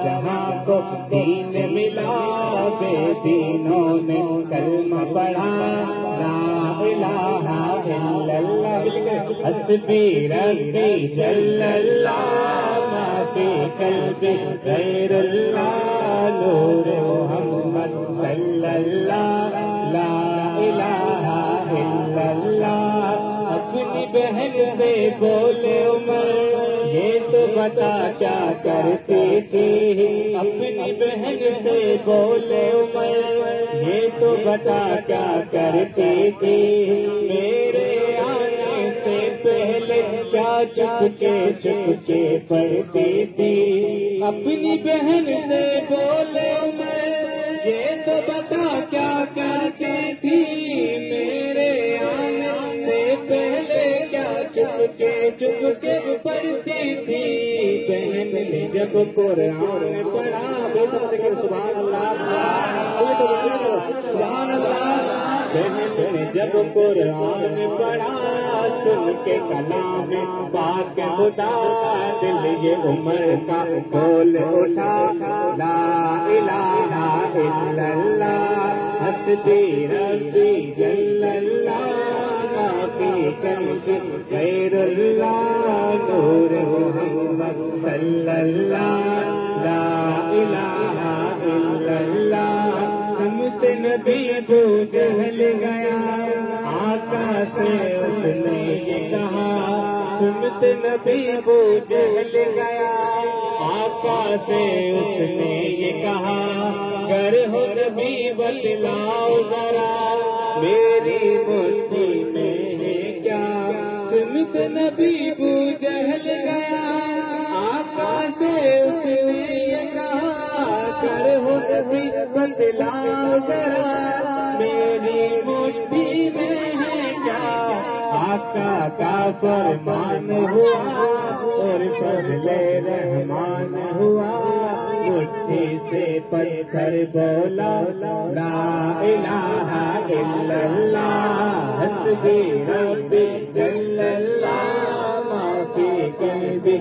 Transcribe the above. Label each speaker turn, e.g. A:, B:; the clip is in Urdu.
A: جہاں کو دین ملا، بے دینوں نے کلمہ پڑھا لا الہ الا اللہ، حسبی ربی جل اللہ، ما فی قلبی غیر اللہ، نور محمد صلی اللہ، لا الہ الا اللہ۔ اپنی بہن سے بولے عمر یہ تو بتا کیا کرتی تھی، اپنی بہن سے بولے عمر یہ تو بتا کیا کرتی تھی، میرے آنے سے پہلے کیا چپ کے پڑھتی تھی، اپنی بہن سے بولے عمر یہ تو بتا کیا کرتی تھی، میرے آنے سے پہلے کیا چپ کے پڑھتی تھی، بہن نے جب قرآن پڑھا، سبحان اللہ سبحان اللہ، بہن نے جب قرآن پڑھا، سن کے کلام پاک خدا، دل یہ عمر کا بول اٹھا لا الہ الا اللہ، حسبی ربی جل اللہ، ما فی قلبی غیر اللہ، نور محمد صلی اللہ، لا الہ الا اللہ۔ سمت نبی ابو جہل گیا، آقا سے اس نے یہ کہا، سمت نبی ابو جہل گیا، آقا سے اس نے یہ کہا، گر ہو نبی بتلاؤ ذرا میری مٹھی میں ہے کیا، سمت نبی ابو جہل گیا، آقا سے اس نے یہ کہا، گر ہو نبی بتلاؤ ذرا میری مٹھی میں ہے کیا، آقا کا فرمان ہوا اور فضل رحمان ہوا، مٹھی سے پتھر بولا لا الہ الا اللہ، حسبی ربی جل اللہ، ما فی قلبی